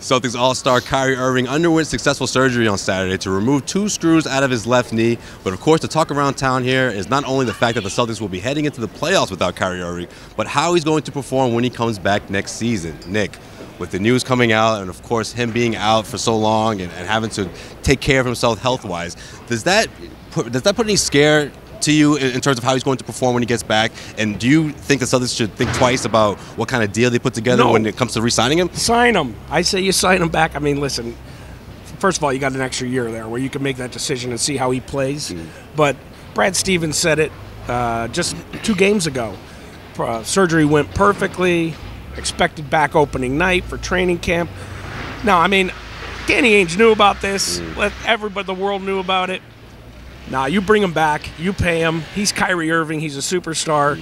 Celtics All-Star KYRIE IRVING underwent successful surgery on Saturday to remove 2 screws out of his left knee. But of course, the talk around town here is not only the fact that the Celtics will be heading into the playoffs without KYRIE IRVING, but how he's going to perform when he comes back next season. Nick, with the news coming out and of course him being out for so long and having to take care of himself health-wise, does that put any scare to you in terms of how he's going to perform when he gets back? And do you think the Celtics should think twice about what kind of deal they put together when it comes to re-signing him? Sign him. I say you sign him back. I mean, listen, first of all, you got an extra year there where you can make that decision and see how he plays. But Brad Stevens said it just 2 games ago. Surgery went perfectly. Expected back opening night for training camp. Now, I mean, Danny Ainge knew about this. Everybody, the world knew about it. Now, you bring him back, you pay him. He's KYRIE IRVING. He's a superstar.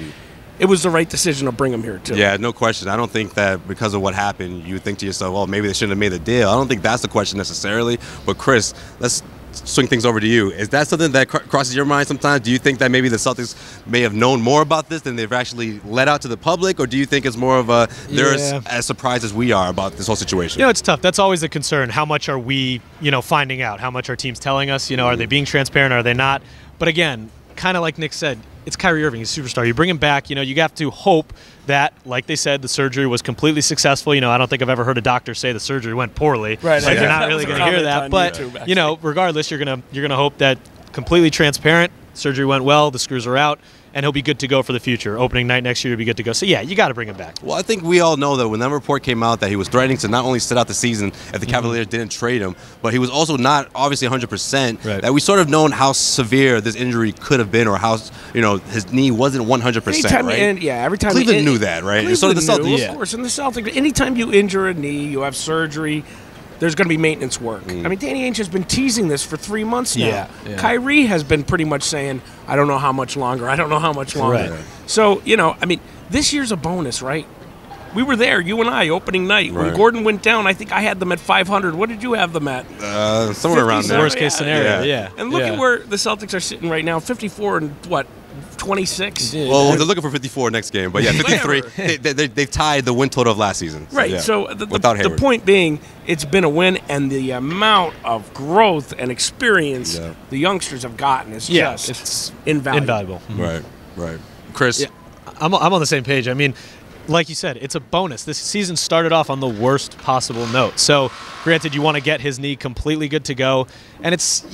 It was the right decision to bring him here, too. Yeah, no question. I don't think that because of what happened, you think to yourself, well, maybe they shouldn't have made the deal. I don't think that's the question necessarily. But, Chris, let's swing things over to you. Is that something that crosses your mind sometimes? Do you think that maybe the Celtics may have known more about this than they've actually let out to the public? Or do you think it's more of a, they're as surprised as we are about this whole situation? You know, it's tough. That's always the concern. How much are we, finding out? How much are teams telling us? Are they being transparent? Are they not? But again, kind of like Nick said, it's KYRIE IRVING. He's a superstar. You bring him back, you have to hope that, like they said, the surgery was completely successful. I don't think I've ever heard a doctor say the surgery went poorly. Right. Like, you're not really going to hear that. But, regardless, you're gonna hope that completely transparent, surgery went well, the screws are out, and he'll be good to go for the future. Opening night next year, he'll be good to go. So, yeah, you got to bring him back. Well, I think we all know that when that report came out that he was threatening to not only sit out the season if the Cavaliers didn't trade him, but he was also not obviously 100%, that we sort of known how severe this injury could have been or how, his knee wasn't 100%, right? Every time Cleveland knew that, right? Cleveland so did the Celtics. Of course, and the Celtics, anytime you injure a knee, you have surgery, there's going to be maintenance work. I mean, Danny Ainge has been teasing this for 3 months now. KYRIE has been pretty much saying, I don't know how much longer. I don't know how much longer. Right. So, I mean, this year's a bonus, right? We were there, you and I, opening night. When Gordon went down, I think I had them at 500. What did you have them at? Somewhere around there. Worst case scenario, yeah. And look at where the Celtics are sitting right now, 54 and what? 26. Well, they're looking for 54 next game, but yeah, 53. They've tied the win total of last season. Right. So the point being, it's been a win, and the amount of growth and experience the youngsters have gotten is just it's invaluable. Right. Chris, I'm on the same page. I mean, like you said, it's a bonus. This season started off on the worst possible note. So, granted, you want to get his knee completely good to go, and it's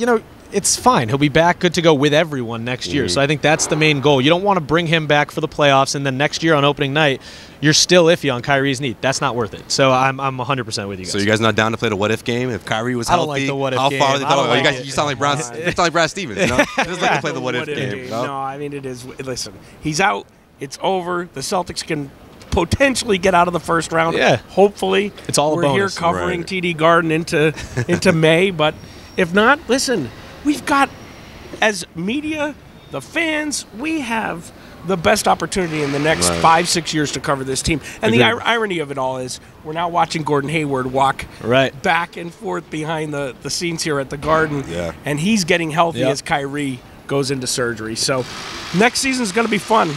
it's fine. He'll be back good to go with everyone next year. So I think that's the main goal. You don't want to bring him back for the playoffs, and then next year on opening night, you're still iffy on Kyrie's knee. That's not worth it. So I'm 100% with you guys. So you guys not down to play the what-if game? If Kyrie was healthy, I don't like the what-if game. How far are they talking? You sound like Brad Stevens. You just like to play the what-if game. No, I mean, it is. Listen, he's out. It's over. The Celtics can potentially get out of the first round. Yeah. Hopefully. It's all a bonus. We're here covering TD Garden into May. But if not, listen, we've got, as media, the fans, we have the best opportunity in the next 5-6 years to cover this team. And the irony of it all is we're now watching Gordon Hayward walk back and forth behind the scenes here at the Garden. And he's getting healthy as Kyrie goes into surgery. So next season's going to be fun.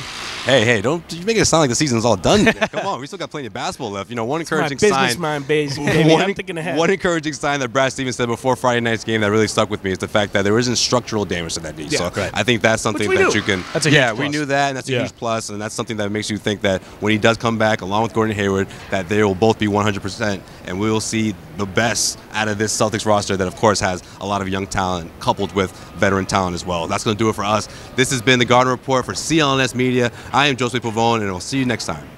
Hey, don't you make it sound like the season's all done yet. Come on, we still got plenty of basketball left. One encouraging sign. Business mind, baby. I'm thinking ahead. One encouraging sign that Brad Stevens said before Friday night's game that really stuck with me is the fact that there isn't structural damage to that knee. So I think that's something that you can. That's a huge plus. We knew that, and that's a huge plus, and that's something that makes you think that when he does come back, along with Gordon Hayward, that they will both be 100%, and we will see the best out of this Celtics roster that, of course, has a lot of young talent coupled with veteran talent as well. That's going to do it for us. This has been the Garden Report for CLNS Media. I am Joseph Pavone, and we'll see you next time.